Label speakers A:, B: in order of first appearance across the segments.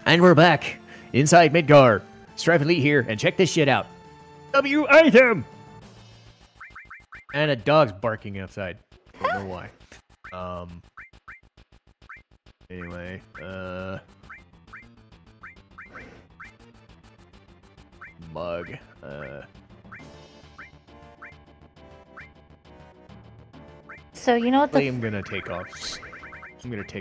A: And we're back inside Midgar. Strife Elite here, and check this shit out. W item! And a dog's barking outside. Don't know why. Anyway, mug,
B: So you know what the...
A: I'm gonna take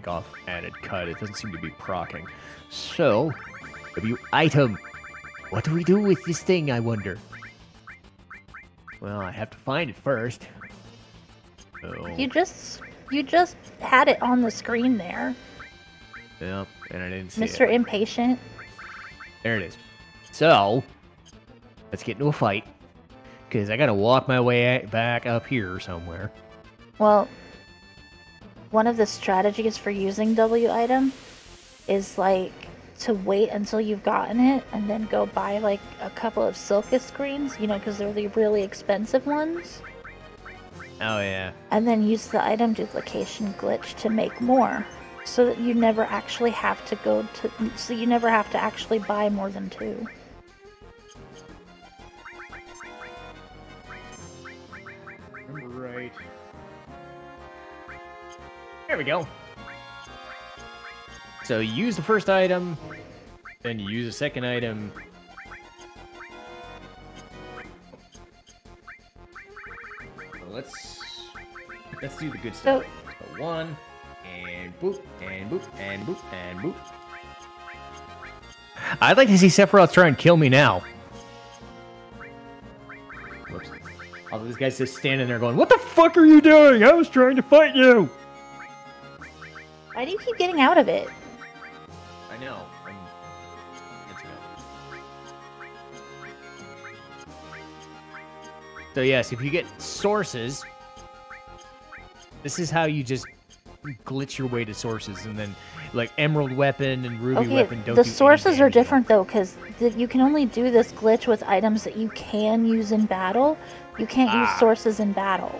A: off added cut. It doesn't seem to be procking. So, W item. What do we do with this thing, I wonder? Well, I have to find it first. So...
B: You just had it on the screen there.
A: Yep, and I didn't see it.
B: Mr. Impatient.
A: There it is. So, let's get into a fight. Because I gotta walk my way back up here somewhere.
B: Well, one of the strategies for using W item is like to wait until you've gotten it and then go buy like a couple of Silka screens, you know, because they're the really expensive ones.
A: Oh yeah.
B: And then use the item duplication glitch to make more, so that you never actually have to you never have to actually buy more than 2.
A: Right. There we go. So you use the first item, then you use the second item. So let's do the good stuff. So 1, and boop, and boop, and boop, and boop. I'd like to see Sephiroth try and kill me now. Whoops. Although this guy's just standing there going, "What the fuck are you doing? I was trying to fight you!"
B: Why do you keep getting out of it?
A: I know. Let's go. So yes, if you get sources, this is how you just glitch your way to sources, and then like Emerald Weapon and Ruby Weapon don't.
B: The sources are different though, because you can only do this glitch with items that you can use in battle. You can't use sources in battle.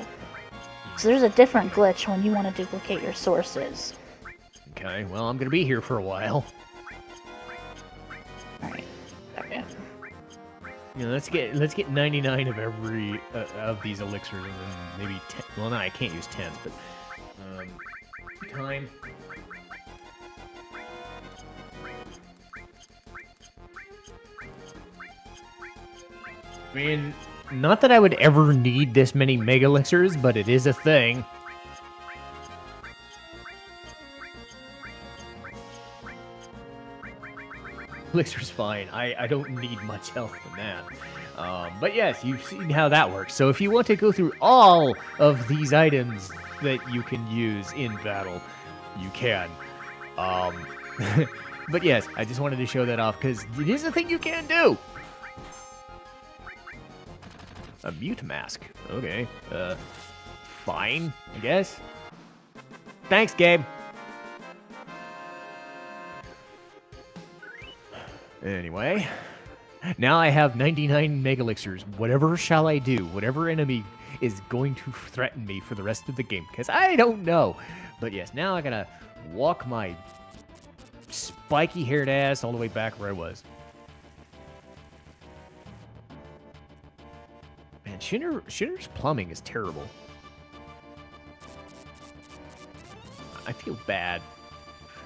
B: So there's a different glitch when you want to duplicate your sources.
A: Okay, well, I'm gonna be here for a while.
B: Alright. Okay.
A: You know, let's get 99 of every of these elixirs, and then maybe 10. Well, no, I can't use 10s, but time. I mean, not that I would ever need this many mega elixirs, but it is a thing. Elixir's fine. I don't need much health than that. But yes, you've seen how that works. So if you want to go through all of these items that you can use in battle, you can. But yes, I just wanted to show that off because it is a thing you can do. A mute mask. Okay. Fine, I guess. Thanks, Gabe. Anyway, now I have 99 mega elixirs. Whatever shall I do? Whatever enemy is going to threaten me for the rest of the game, because I don't know. But yes, now I gotta walk my spiky-haired ass all the way back where I was. Man, Shinner's plumbing is terrible. I feel bad.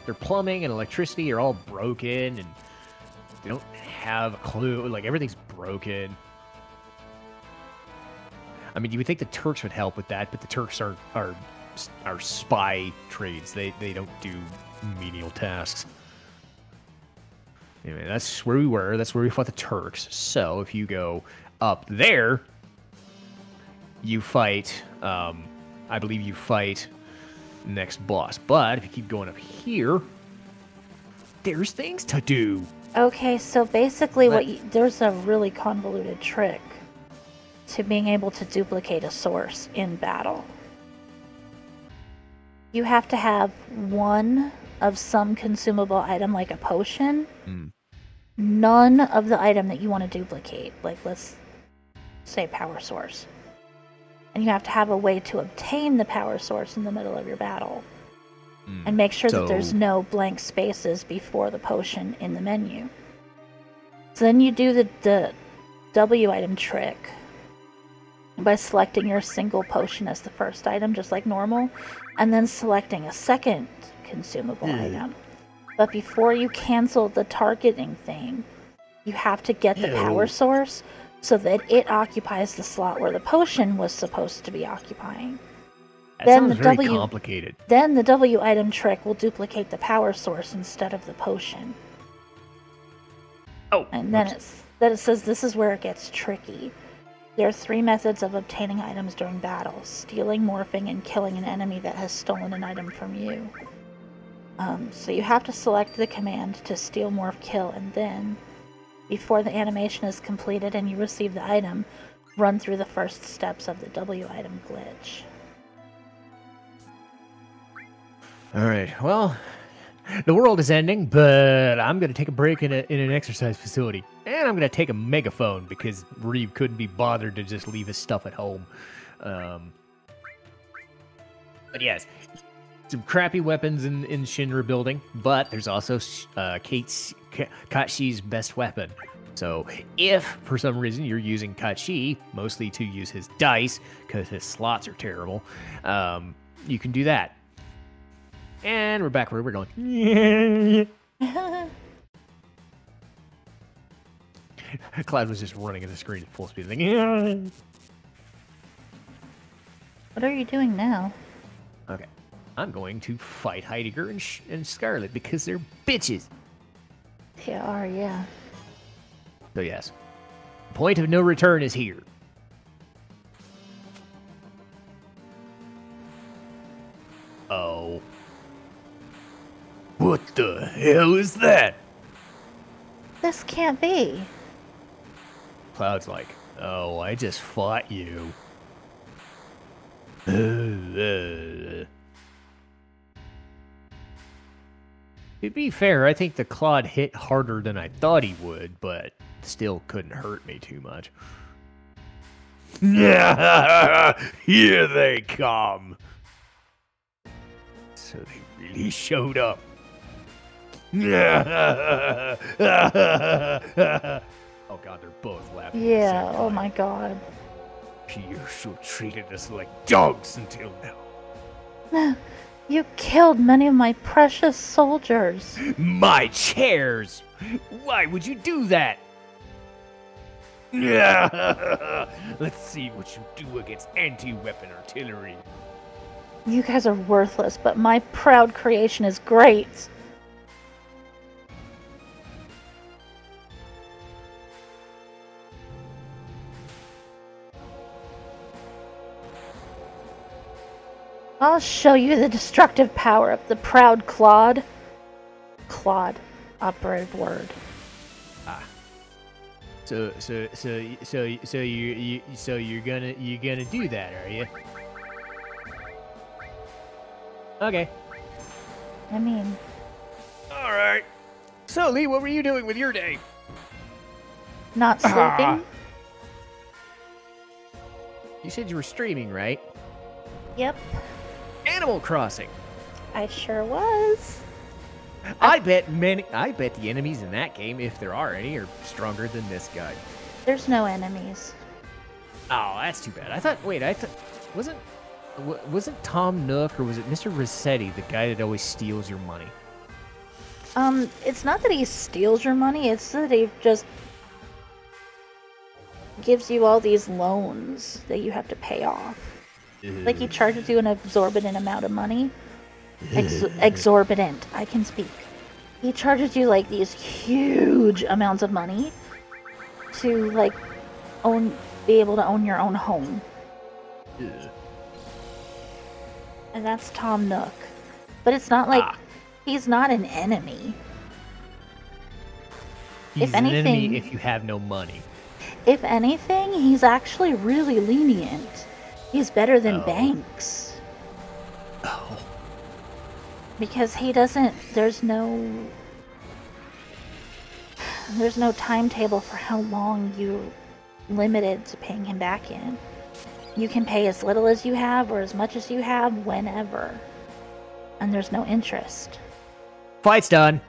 A: Their plumbing and electricity are all broken, and they don't have a clue. Like, everything's broken. I mean, you would think the Turks would help with that, but the Turks are spy trades. They don't do menial tasks. Anyway, that's where we were. That's where we fought the Turks. So, if you go up there, you fight, I believe you fight next boss. But if you keep going up here, there's things to do.
B: Okay, so basically there's a really convoluted trick to being able to duplicate a source in battle. You have to have one of some consumable item, like a potion, none of the item that you want to duplicate, like let's say power source. And you have to have a way to obtain the power source in the middle of your battle. And make sure that
A: So-
B: there's no blank spaces before the potion in the menu. So then you do the W item trick by selecting your single potion as the first item, just like normal, and then selecting a second consumable item. But before you cancel the targeting thing, you have to get the power source so that it occupies the slot where the potion was supposed to be occupying.
A: That
B: Then
A: sounds
B: the
A: very
B: W-
A: complicated.
B: Then the W item trick will duplicate the power source instead of the potion.
A: Oh,
B: And then it says this is where it gets tricky. There are 3 methods of obtaining items during battle: stealing, morphing, and killing an enemy that has stolen an item from you. So you have to select the command to steal, morph, kill, and then, before the animation is completed and you receive the item, run through the first steps of the W item glitch.
A: Alright, well, the world is ending, but I'm going to take a break in an exercise facility. And I'm going to take a megaphone because Reeve couldn't be bothered to just leave his stuff at home. But yes, some crappy weapons in Shinra building, but there's also Kachi's best weapon. So if, for some reason, you're using Kachi, mostly to use his dice, because his slots are terrible, you can do that. And we're back where we're going. Cloud was just running at the screen at full speed. Like,
B: What are you doing now?
A: okay. I'm going to fight Heidegger and Scarlet because they're bitches.
B: They are, yeah.
A: So yes, point of no return is here. Oh. What the hell is that?
B: This can't be.
A: Cloud's like, oh, I just fought you. To be fair, I think the Claude hit harder than I thought he would, but still couldn't hurt me too much. Here they come. So they really showed up. Oh god, they're both laughing.
B: Yeah, oh my god.
A: You so treated us like dogs until now.
B: You killed many of my precious soldiers.
A: My chairs! Why would you do that? Let's see what you do against anti-weapon artillery.
B: You guys are worthless, but my proud creation is great. I'll show you the destructive power of the proud Claude. Claude, operative word.
A: So you're gonna do that, are you? Okay.
B: I mean,
A: All right. So Lee, what were you doing with your day?
B: not sleeping.
A: You said you were streaming, right?
B: Yep,
A: Animal Crossing.
B: I sure was.
A: I bet the enemies in that game, if there are any, are stronger than this guy.
B: There's no enemies.
A: Oh, that's too bad. I thought wasn't Tom Nook or was it Mr. Rossetti the guy that always steals your money?
B: It's not that he steals your money, it's that he just gives you all these loans that you have to pay off. Like, he charges you an exorbitant amount of money. Exorbitant. I can speak. He charges you, like, these huge amounts of money to, like, be able to own your own home. And that's Tom Nook. But it's not like... He's not an enemy.
A: He's an enemy if you have no money.
B: If anything, he's actually really lenient. He's better than Banks.
A: Oh.
B: Because he doesn't... There's no timetable for how long you're limited to paying him back in. You can pay as little as you have or as much as you have whenever. and there's no interest.
A: Fight's done.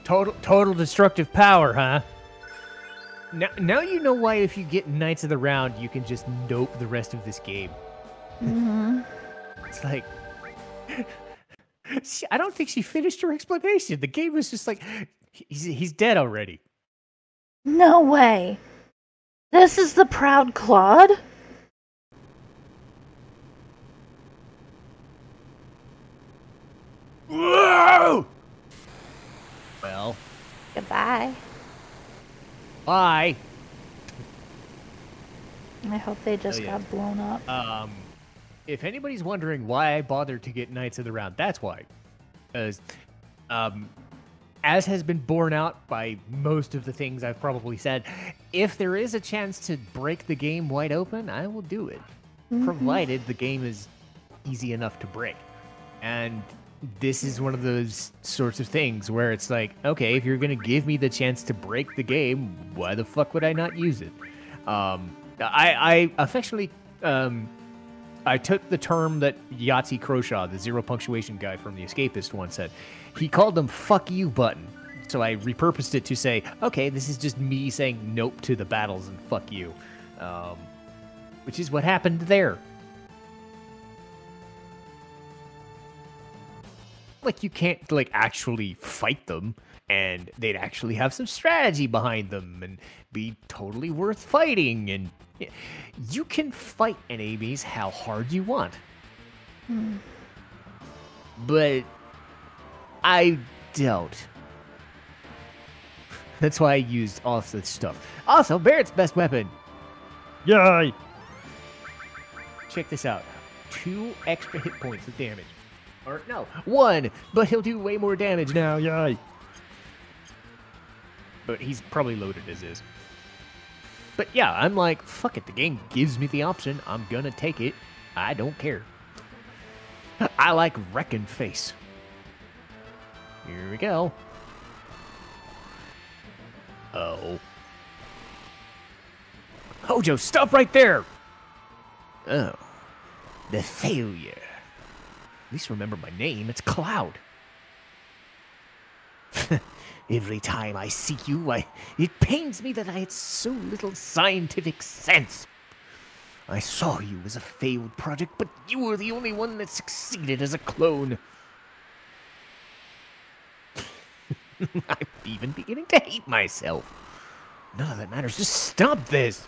A: Total destructive power, huh? Now you know why if you get Knights of the Round, you can just nope the rest of this game.
B: Mm-hmm.
A: It's like... I don't think she finished her explanation. The game was just like, he's dead already.
B: No way. This is the proud Claude?
A: Whoa! Well.
B: Goodbye.
A: Bye.
B: I hope they just got blown up.
A: If anybody's wondering why I bothered to get Knights of the Round, that's why. As has been borne out by most of the things I've probably said, if there is a chance to break the game wide open, I will do it. Provided the game is easy enough to break. And this is one of those sorts of things where it's like, okay, if you're going to give me the chance to break the game, why the fuck would I not use it? I affectionately... I took the term that Yahtzee Croshaw, the zero punctuation guy from The Escapist, once said. He called them fuck you button. So I repurposed it to say, okay, this is just me saying nope to the battles and fuck you. Which is what happened there. Like, you can't, like, actually fight them, and they'd actually have some strategy behind them, and be totally worth fighting, and you can fight enemies how hard you want. But I doubt. That's why I used all this stuff. Also, Barrett's best weapon. Yay! Check this out. 2 extra hit points of damage. Or, no, 1, but he'll do way more damage now, yay! But he's probably loaded as is. But yeah, I'm like, fuck it, the game gives me the option, I'm gonna take it, I don't care. I like Wrecking Face. Here we go. Oh. Hojo, stop right there! Oh. The failure. At least remember my name, it's Cloud. Every time I see you, it pains me that I had so little scientific sense. I saw you as a failed project, but you were the only one that succeeded as a clone. I'm even beginning to hate myself. None of that matters, just stop this.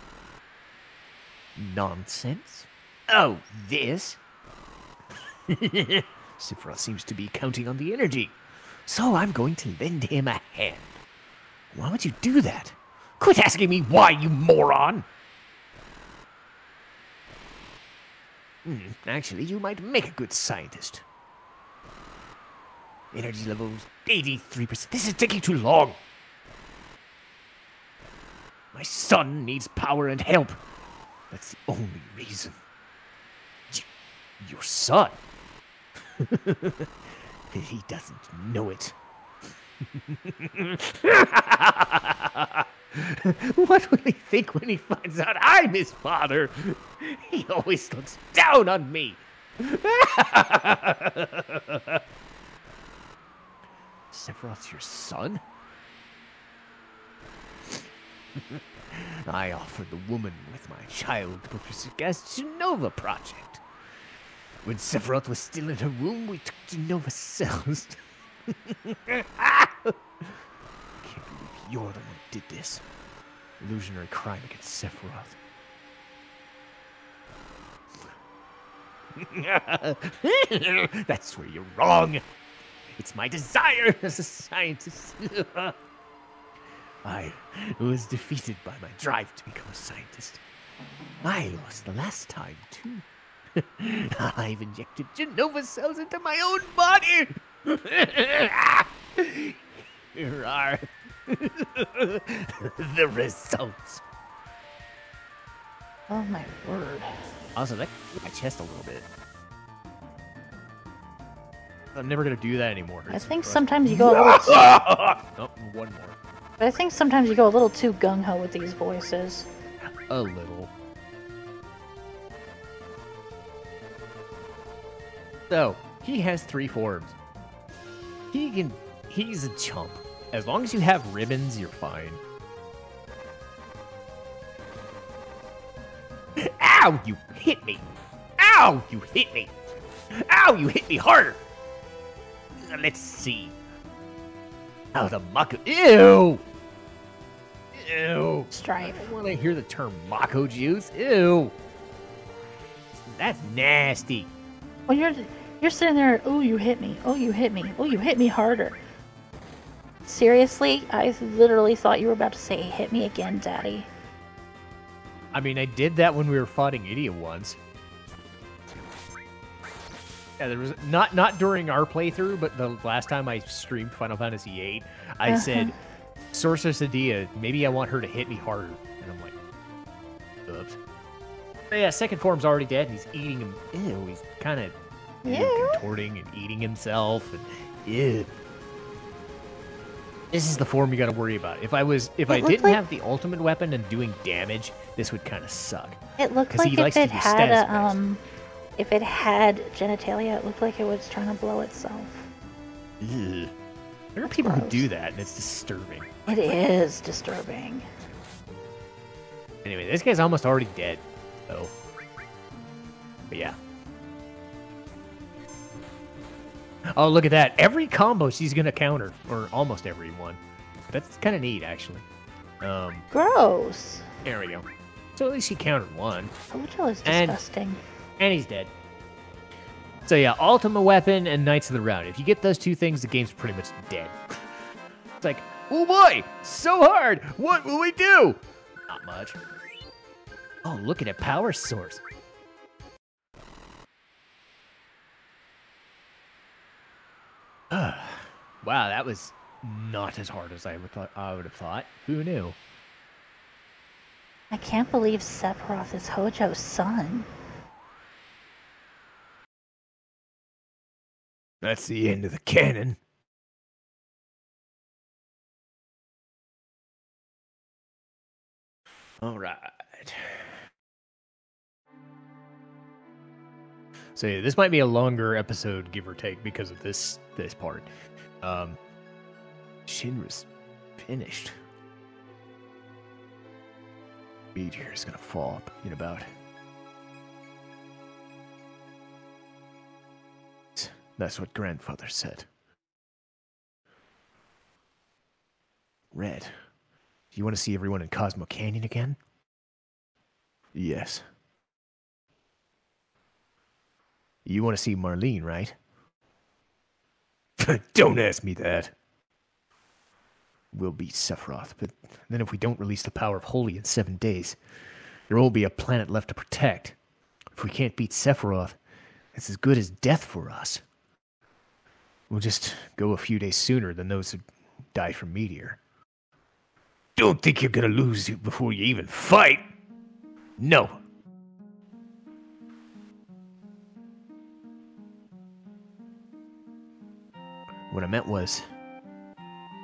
A: Nonsense. Oh, this? Sephiroth seems to be counting on the energy. So I'm going to lend him a hand. Why would you do that? Quit asking me why, you moron! Actually, you might make a good scientist. Energy levels 83%. This is taking too long. My son needs power and help. That's the only reason. Your son? He doesn't know it. What will he think when he finds out I'm his father? He always looks down on me. Sephiroth's your son? I offered the woman with my child Professor Gastonova project. When Sephiroth was still in her womb, we took Genova cells. Can't believe you're the one who did this. Illusionary crime against Sephiroth. That's where you're wrong. It's my desire as a scientist. I was defeated by my drive to become a scientist. I lost the last time, too. I've injected Genova cells into my own body. Here are the results.
B: Oh my word.
A: Also, that hit my chest a little bit. I'm never gonna do that anymore.
B: I think sometimes you go a little too...
A: Oh, one more.
B: But I think sometimes you go a little too gung-ho with these voices.
A: A little. So, he has 3 forms. He's a chump. As long as you have ribbons, you're fine. Ow, you hit me. Ow, you hit me. Ow, you hit me harder. Let's see. Oh, the Mako. Ew. Ew.
B: Strife.
A: I don't want to hear the term Mako juice. Ew. That's nasty.
B: Well, you're sitting there. Oh, you hit me. Oh, you hit me. Oh, you hit me harder. Seriously, I literally thought you were about to say, "Hit me again, Daddy."
A: I mean, I did that when we were fighting Idia once. Yeah, there was not during our playthrough, but the last time I streamed Final Fantasy VIII, I said, Sorceress Idia, maybe I want her to hit me harder. And I'm like, oops. But yeah, second form's already dead, and he's eating him. Ew, he's kind of contorting and eating himself. And ew. This is the form you got to worry about. If I didn't have the ultimate weapon and doing damage, this would kind of suck.
B: It looked like if it had genitalia, it looked like it was trying to blow itself.
A: Ugh. There are people who do that, and it's disturbing.
B: It is disturbing.
A: Anyway, this guy's almost already dead, so. But yeah. Oh, look at that. Every combo she's going to counter, or almost every one. That's kind of neat, actually.
B: Gross.
A: There we go. So at least she countered one.
B: Hojo is disgusting.
A: And he's dead. So yeah, Ultimate Weapon and Knights of the Round. If you get those 2 things, the game's pretty much dead. It's like, oh boy, so hard. What will we do? Not much. Oh, look at a power source. Wow, that was not as hard as I would have thought. Who knew?
B: I can't believe Sephiroth is Hojo's son.
A: That's the end of the canon. All right. So yeah, this might be a longer episode, give or take, because of this part. Shinra's finished. Meteor is gonna fall up in about. That's what grandfather said. Red, you want to see everyone in Cosmo Canyon again? Yes. You want to see Marlene, right? Don't ask me that. We'll beat Sephiroth, but then if we don't release the power of Holy in 7 days, there will be a planet left to protect. If we can't beat Sephiroth, it's as good as death for us. We'll just go a few days sooner than those who die from Meteor. Don't think you're gonna lose before you even fight! No! What I meant was,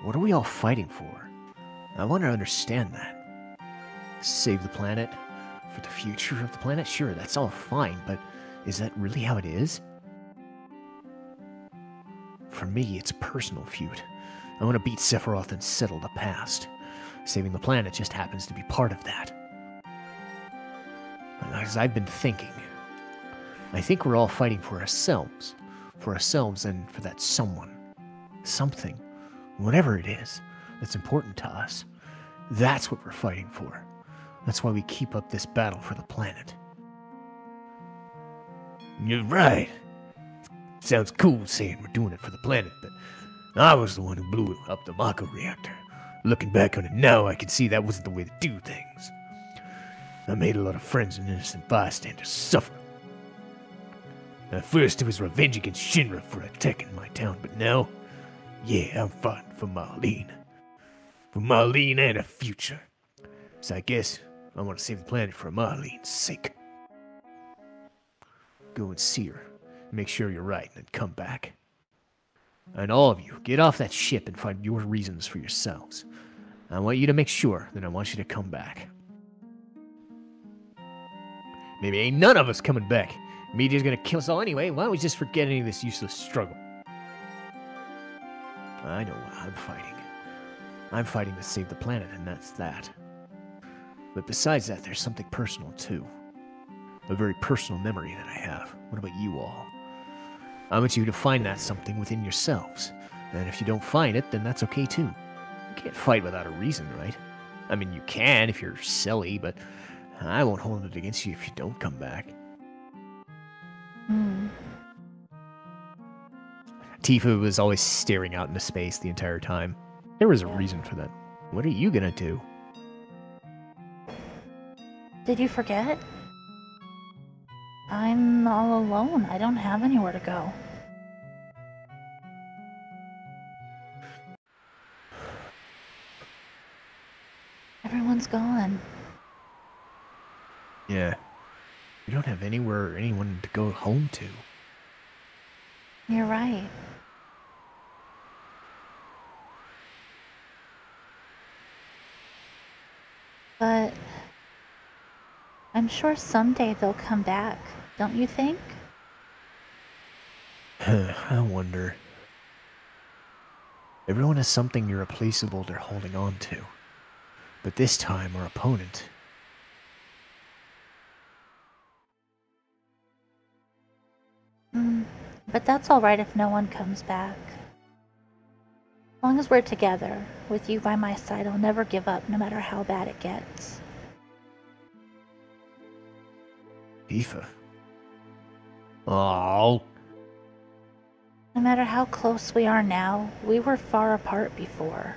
A: what are we all fighting for? I want to understand that. Save the planet? For the future of the planet? Sure, that's all fine, but is that really how it is? For me, it's a personal feud. I want to beat Sephiroth and settle the past. Saving the planet just happens to be part of that. As I've been thinking, I think we're all fighting for ourselves and for that someone. Something, whatever it is, that's important to us. That's what we're fighting for. That's why we keep up this battle for the planet. You're right. Sounds cool saying we're doing it for the planet, but I was the one who blew up the Mako reactor. Looking back on it now, I can see that wasn't the way to do things. I made a lot of friends and innocent bystanders suffer. At first, it was revenge against Shinra for attacking my town, but now, yeah, I'm fighting for Marlene. For Marlene and a future. So I guess I want to save the planet for Marlene's sake. Go and see her. Make sure you're right, and then come back. And all of you, get off that ship and find your reasons for yourselves. I want you to make sure that I want you to come back. Maybe ain't none of us coming back. Media's gonna kill us all anyway. Why don't we just forget any of this useless struggle? I know what I'm fighting. I'm fighting to save the planet, and that's that. But besides that, there's something personal, too. A very personal memory that I have. What about you all? I want you to find that something within yourselves. And if you don't find it, then that's okay, too. You can't fight without a reason, right? I mean, you can if you're silly, but I won't hold it against you if you don't come back. Tifa was always staring out into space the entire time. There was a reason for that. What are you gonna do?
B: Did you forget? I'm all alone. I don't have anywhere to go. Everyone's gone.
A: Yeah. You don't have anywhere or anyone to go home to.
B: You're right. But I'm sure someday they'll come back, don't you think?
A: I wonder. Everyone has something irreplaceable they're holding on to. But this time, our opponent...
B: But that's alright if no one comes back. As long as we're together, with you by my side, I'll never give up, no matter how bad it gets.
A: Tifa. Oh.
B: No matter how close we are now, we were far apart before.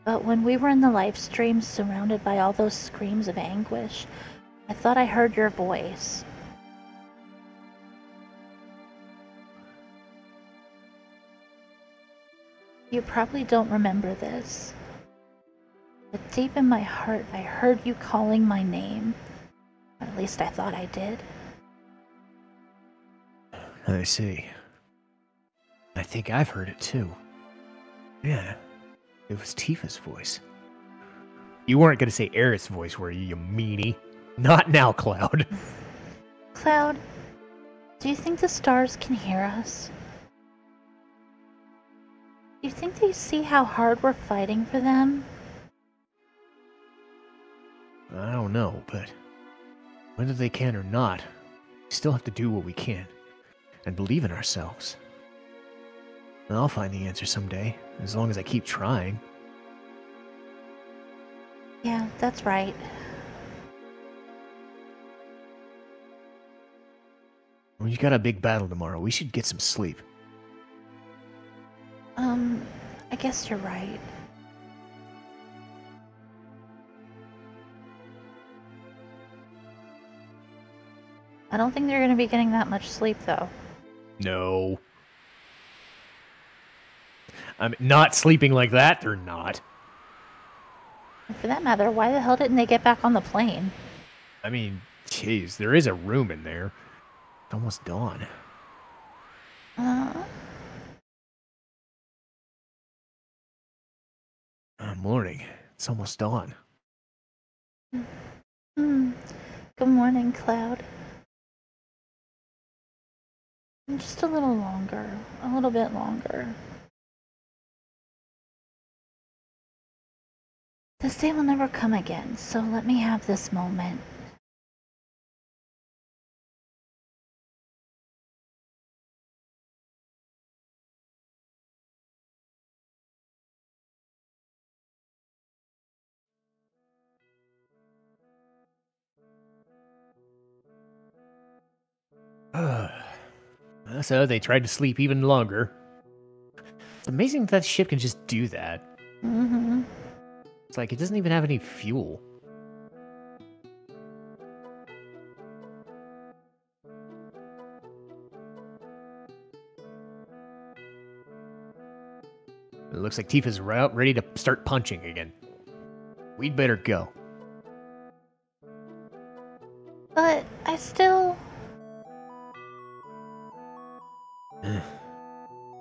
B: But when we were in the live stream surrounded by all those screams of anguish, I thought I heard your voice. You probably don't remember this, but deep in my heart I heard you calling my name. Or at least I thought I did.
A: I see. I think I've heard it too. Yeah, it was Tifa's voice. You weren't gonna say Aerith's voice, were you meanie? Not now, Cloud.
B: Cloud, do you think the stars can hear us? Do you think they see how hard we're fighting for them?
A: I don't know, but whether they can or not, we still have to do what we can and believe in ourselves. And I'll find the answer someday, as long as I keep trying.
B: Yeah, that's right.
A: Well, you got a big battle tomorrow. We should get some sleep.
B: I guess you're right. I don't think they're going to be getting that much sleep, though.
A: No. I'm not sleeping like that, they're not.
B: And for that matter, why the hell didn't they get back on the plane?
A: I mean, jeez, there is a room in there. It's almost dawn. Morning. It's almost dawn.
B: Good morning, Cloud. Just a little longer. A little bit longer. This day will never come again, so let me have this moment.
A: So they tried to sleep even longer. It's amazing that ship can just do that.
B: Mm-hmm.
A: It's like it doesn't even have any fuel. It looks like Tifa's ready to start punching again. We'd better go.
B: But I still...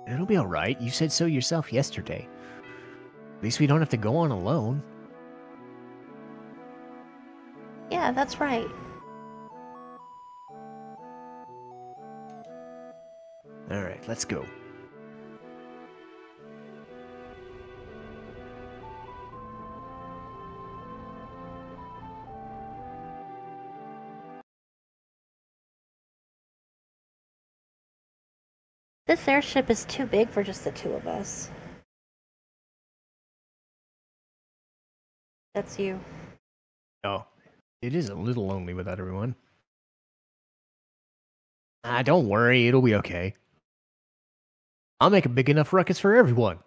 A: It'll be alright. You said so yourself yesterday. At least we don't have to go on alone.
B: Yeah, that's right.
A: Alright, let's go.
B: This airship is too big for just the two of us. That's you.
A: Oh, it is a little lonely without everyone. Don't worry, it'll be okay. I'll make a big enough ruckus for everyone.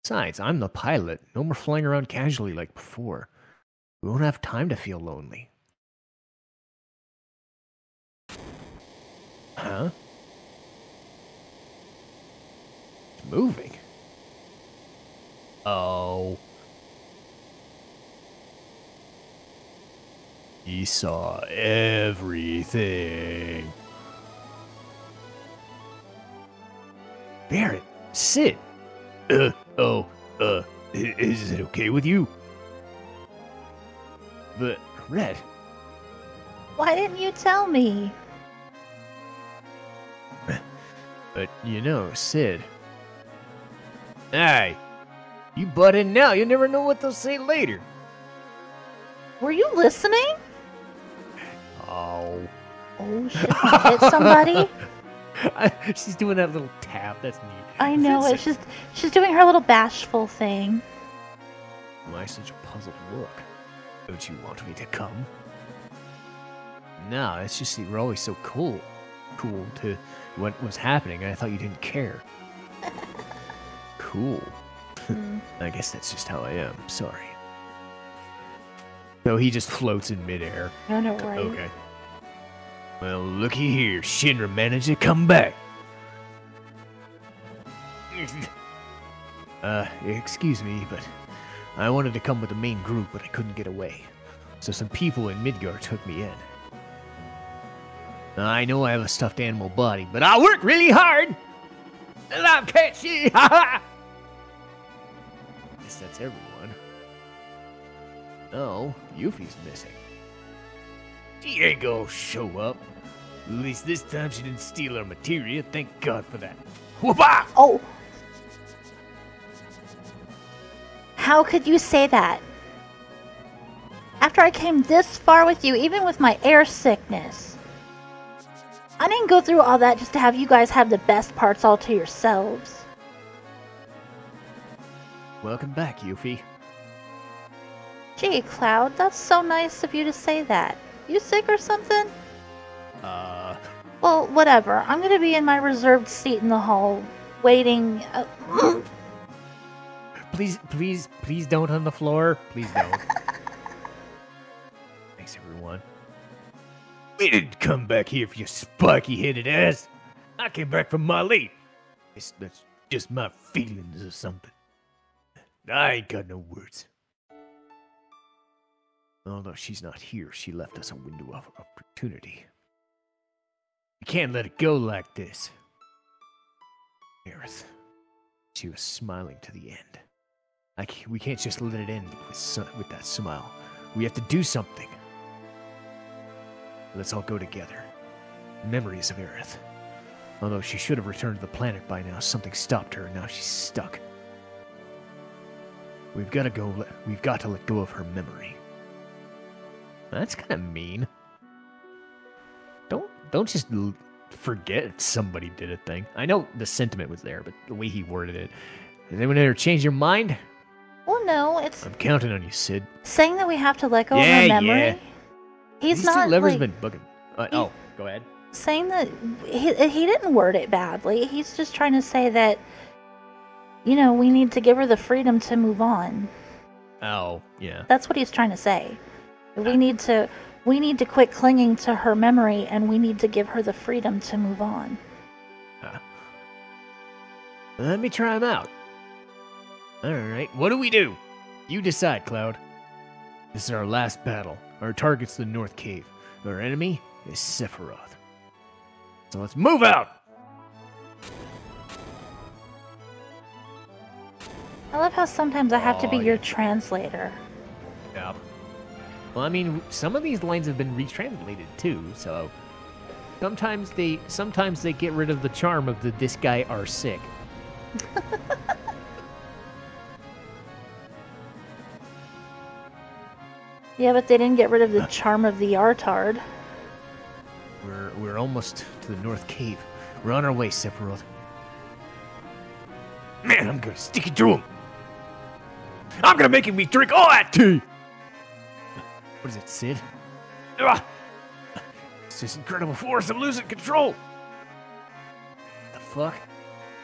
A: Besides, I'm the pilot. No more flying around casually like before. We won't have time to feel lonely. Huh? It's moving. Oh. He saw everything. Barrett, Sid. Is it okay with you? But, Red.
B: Why didn't you tell me?
A: But, you know, Sid. Hey, you butt in now, you never know what they'll say later.
B: Were you listening?
A: Oh.
B: Oh, shit, I hit somebody?
A: She's doing that little tap, that's neat.
B: I know, it's just, she's doing her little bashful thing.
A: Why such a puzzled look? Don't you want me to come? No, it's just that you're always so cool to what was happening, and I thought you didn't care. Cool. I guess that's just how I am. Sorry. So he just floats in midair.
B: I know, right?
A: Okay. Well, looky here. Shinra managed to come back. Excuse me, but I wanted to come with the main group, but I couldn't get away. So some people in Midgar took me in. I know I have a stuffed animal body, but I work really hard! And I'm catchy! Ha ha! Guess that's everyone. Oh, Yuffie's missing. She ain't gonna show up. At least this time she didn't steal our materia. Thank God for that. Whoop-ah!
B: Oh! How could you say that? After I came this far with you, even with my air sickness. I didn't go through all that just to have you guys have the best parts all to yourselves.
A: Welcome back, Yuffie.
B: Gee, Cloud, that's so nice of you to say that. You sick or something? Well, whatever. I'm gonna be in my reserved seat in the hall, waiting.
A: Please don't on the floor. Please don't. Thanks, everyone. We didn't come back here for your spiky-headed ass. I came back from Mali. That's just my feelings or something. I ain't got no words. Although she's not here, she left us a window of opportunity. We can't let it go like this. Aerith. She was smiling to the end. We can't just let it end with that smile. We have to do something. Let's all go together. Memories of Aerith. Although she should have returned to the planet by now, something stopped her and now she's stuck. We've got to let go of her memory. That's kind of mean. Don't just forget somebody did a thing. I know the sentiment was there, but the way he worded it. Has anyone ever changed your mind?
B: Well, no, it's...
A: I'm counting on you, Sid.
B: Saying that we have to let go of her memory?
A: Yeah.
B: He's not,
A: Lever's
B: like...
A: been booking. Go ahead.
B: Saying that... He didn't word it badly. He's just trying to say that, you know, we need to give her the freedom to move on.
A: Oh, yeah.
B: That's what he's trying to say. We need to quit clinging to her memory, and we need to give her the freedom to move on.
A: Let me try him out. Alright, what do we do? You decide, Cloud. This is our last battle. Our target's the North Cave. Our enemy is Sephiroth. So let's move out!
B: I love how sometimes I have to be your translator.
A: Yep. Well, I mean, some of these lines have been retranslated too, so... Sometimes they get rid of the charm of the this guy are sick.
B: Yeah, but they didn't get rid of the charm of the Artard.
A: We're almost to the North Cave. We're on our way, Sephiroth. Man, I'm gonna stick it to him. I'm gonna make me drink all that tea. What is it, Sid? Ugh. It's this incredible force. I'm losing control. The fuck?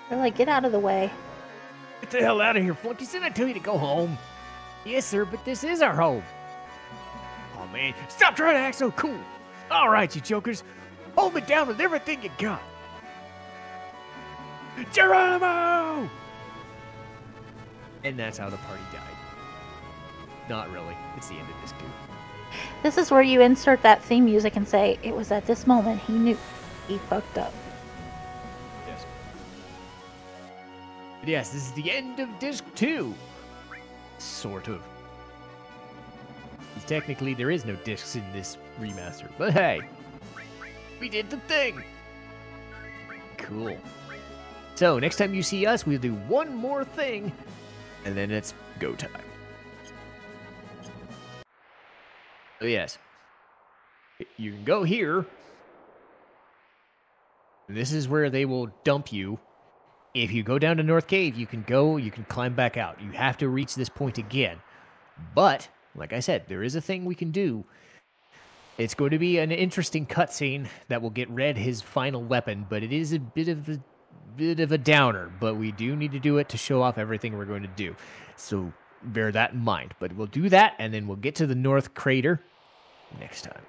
B: They're like, get out of the way.
A: Get the hell out of here, flunky. Didn't I tell you to go home? Yes, sir, but this is our home. Oh, man. Stop trying to act so cool. All right, you jokers. Hold me down with everything you got. Geronimo! And that's how the party died. Not really. It's the end of this dude.
B: This is where you insert that theme music and say, it was at this moment he knew he fucked up.
A: Yes. But yes, this is the end of Disc 2. Sort of. Technically, there is no discs in this remaster. But hey, we did the thing. Cool. So, next time you see us, we'll do one more thing, and then it's go time. So yes, you can go here. This is where they will dump you. If you go down to North Cave, you can climb back out. You have to reach this point again. But, like I said, there is a thing we can do. It's going to be an interesting cutscene that will get Red his final weapon, but it is a bit of a downer. But we do need to do it to show off everything we're going to do. So bear that in mind. But we'll do that, and then we'll get to the North Crater next time.